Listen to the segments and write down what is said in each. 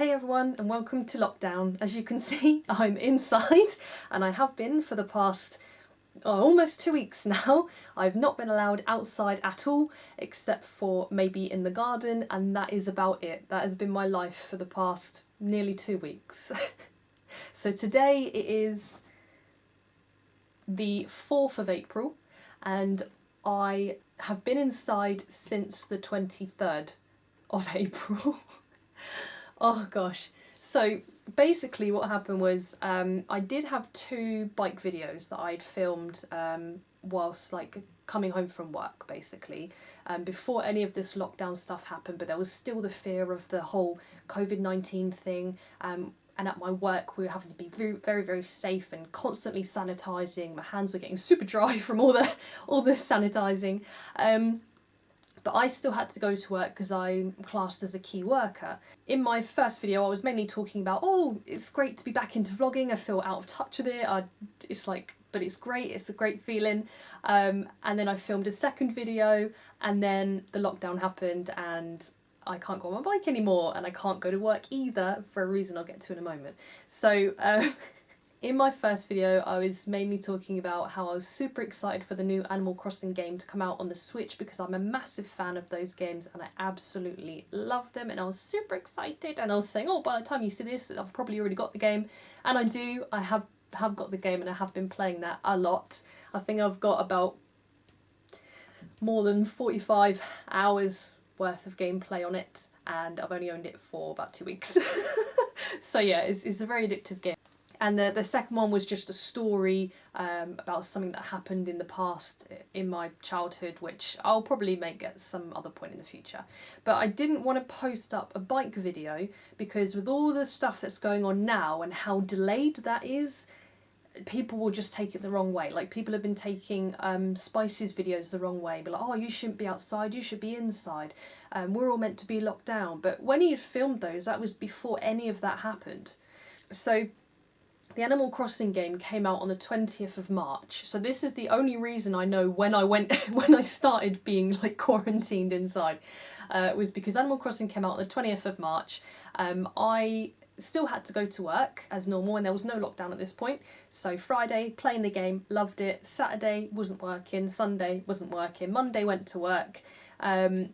Hey everyone and welcome to lockdown. As you can see, I'm inside and I have been for the past almost 2 weeks now. I've not been allowed outside at all except for maybe in the garden, and that is about it. That has been my life for the past nearly 2 weeks. So today it is the 4th of April and I have been inside since the 23rd of April. Oh gosh. So basically what happened was I did have 2 bike videos that I'd filmed whilst like coming home from work basically, before any of this lockdown stuff happened, but there was still the fear of the whole COVID-19 thing, and at my work we were having to be very safe and constantly sanitising. My hands were getting super dry from all the sanitising. But I still had to go to work because I'm classed as a key worker. In my first video I was mainly talking about, oh, it's great to be back into vlogging, I feel out of touch with it, but it's great, it's a great feeling. And then I filmed a second video and then the lockdown happened and I can't go on my bike anymore and I can't go to work either for a reason I'll get to in a moment. So in my first video I was mainly talking about how I was super excited for the new Animal Crossing game to come out on the Switch because I'm a massive fan of those games and I absolutely love them, and I was super excited and I was saying, oh, by the time you see this I've probably already got the game, and I do. I have got the game and I have been playing that a lot. I think I've got about more than 45 hours worth of gameplay on it and I've only owned it for about 2 weeks. So yeah, it's a very addictive game. And the second one was just a story about something that happened in the past in my childhood, which I'll probably make at some other point in the future. But I didn't want to post up a bike video because with all the stuff that's going on now and how delayed that is, people will just take it the wrong way. Like, people have been taking Spice's videos the wrong way, be like, oh, you shouldn't be outside, you should be inside, we're all meant to be locked down. But when he had filmed those, that was before any of that happened. So the Animal Crossing game came out on the 20th of March. So this is the only reason I know when I started being like quarantined inside, was because Animal Crossing came out on the 20th of March. I still had to go to work as normal and there was no lockdown at this point. So Friday, playing the game, loved it. Saturday wasn't working, Sunday wasn't working, Monday went to work. And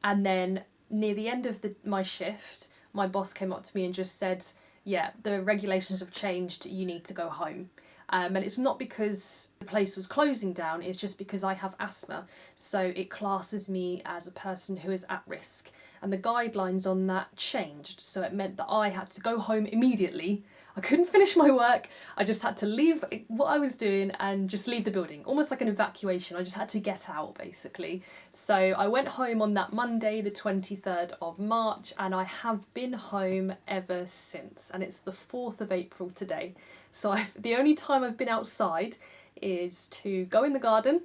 then near the end of my shift, my boss came up to me and just said, yeah, the regulations have changed, you need to go home. And it's not because the place was closing down, it's just because I have asthma, so it classes me as a person who is at risk. And the guidelines on that changed, so it meant that I had to go home immediately. I couldn't finish my work, I just had to leave what I was doing and just leave the building, almost like an evacuation. I just had to get out basically. So I went home on that Monday the 23rd of March and I have been home ever since, and it's the 4th of April today. So the only time I've been outside is to go in the garden,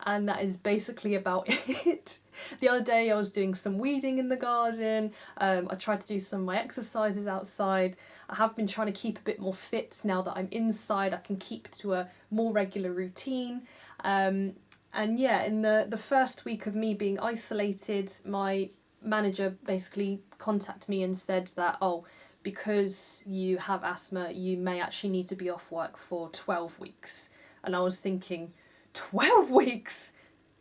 and that is basically about it. The other day I was doing some weeding in the garden, I tried to do some of my exercises outside. I have been trying to keep a bit more fit now that I'm inside. I can keep to a more regular routine. And yeah, in the first week of me being isolated, my manager basically contacted me and said that, oh, because you have asthma, you may actually need to be off work for 12 weeks. And I was thinking, 12 weeks?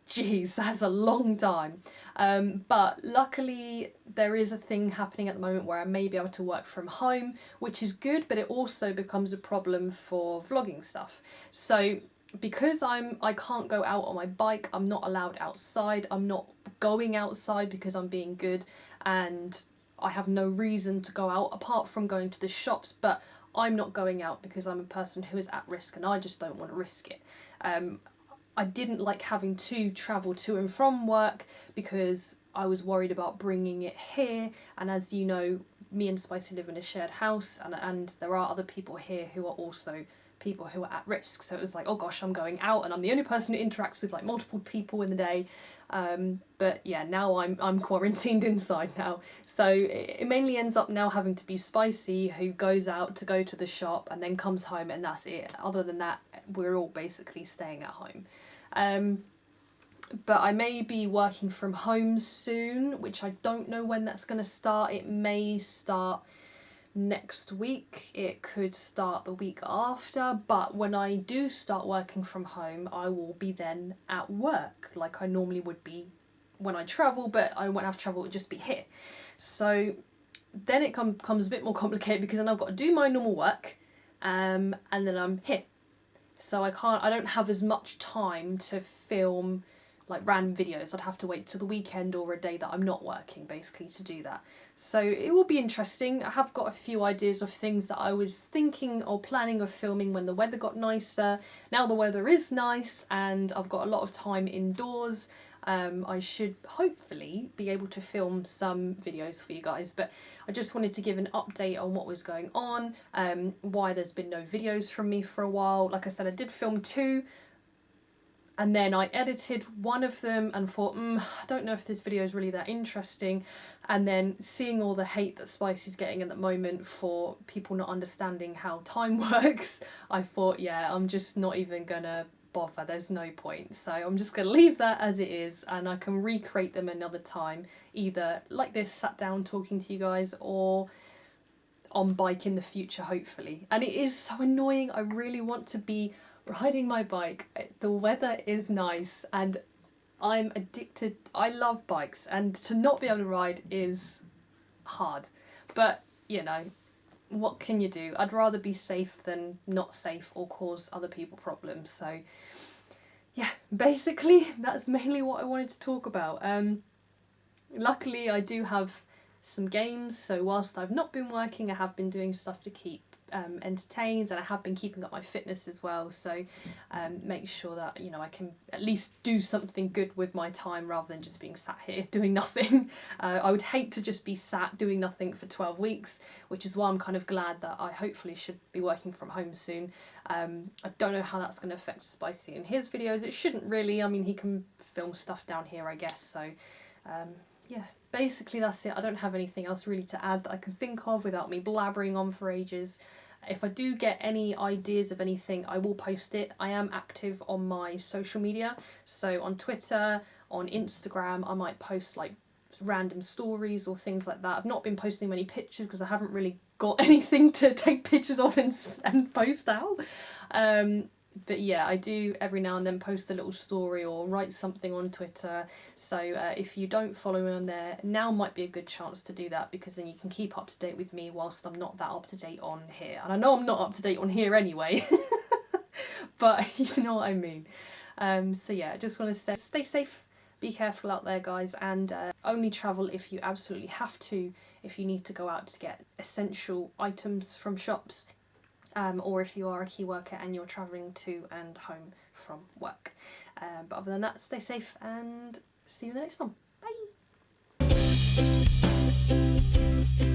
Jeez, that's a long time. But luckily there is a thing happening at the moment where I may be able to work from home, which is good, but it also becomes a problem for vlogging stuff. So because I can't go out on my bike, I'm not allowed outside, I'm not going outside because I'm being good, and I have no reason to go out apart from going to the shops, but I'm not going out because I'm a person who is at risk and I just don't want to risk it. I didn't like having to travel to and from work because I was worried about bringing it here, and as you know, me and Spicy live in a shared house and there are other people here who are also people who are at risk, so it was like, oh gosh, I'm going out and I'm the only person who interacts with like multiple people in the day. But yeah, now I'm quarantined inside now, so it mainly ends up now having to be Spicy who goes out to go to the shop and then comes home, and that's it. Other than that, we're all basically staying at home. But I may be working from home soon, which I don't know when that's going to start. It may start next week, it could start the week after, but when I do start working from home, I will be then at work like I normally would be when I travel, but I won't have travel, it would just be here. So then it becomes a bit more complicated, because then I've got to do my normal work, and then I'm here. So I don't have as much time to film like random videos. I'd have to wait till the weekend or a day that I'm not working, basically, to do that. So it will be interesting. I have got a few ideas of things that I was thinking or planning of filming when the weather got nicer. Now the weather is nice and I've got a lot of time indoors. I should hopefully be able to film some videos for you guys, but I just wanted to give an update on what was going on, why there's been no videos from me for a while. Like I said, I did film 2, and then I edited one of them and thought, I don't know if this video is really that interesting. And then seeing all the hate that Spicy's getting at the moment for people not understanding how time works, I thought, yeah, I'm just not even gonna bother, there's no point. So I'm just gonna leave that as it is, and I can recreate them another time, either like this, sat down talking to you guys, or on bike in the future, hopefully. And it is so annoying, I really want to be riding my bike. The weather is nice and I'm addicted. I love bikes, and to not be able to ride is hard. But, you know, what can you do? I'd rather be safe than not safe or cause other people problems. So, yeah, basically that's mainly what I wanted to talk about. Luckily, I do have some games, so whilst I've not been working, I have been doing stuff to keep entertained, and I have been keeping up my fitness as well, so make sure that, you know, I can at least do something good with my time rather than just being sat here doing nothing. I would hate to just be sat doing nothing for 12 weeks, which is why I'm kind of glad that I hopefully should be working from home soon. I don't know how that's going to affect Spicy in his videos. It shouldn't really. I mean, he can film stuff down here, I guess, so yeah. Basically that's it. I don't have anything else really to add that I can think of without me blabbering on for ages. If I do get any ideas of anything, I will post it. I am active on my social media, so on Twitter, on Instagram, I might post like random stories or things like that. I've not been posting many pictures because I haven't really got anything to take pictures of and post out. But yeah, I do every now and then post a little story or write something on Twitter, so if you don't follow me on there, now might be a good chance to do that, because then you can keep up to date with me whilst I'm not that up to date on here. And I know I'm not up to date on here anyway, but you know what I mean. So yeah, I just want to say, stay safe, be careful out there, guys, and only travel if you absolutely have to, if you need to go out to get essential items from shops. Or if you are a key worker and you're travelling to and home from work. But other than that, stay safe and see you in the next one. Bye!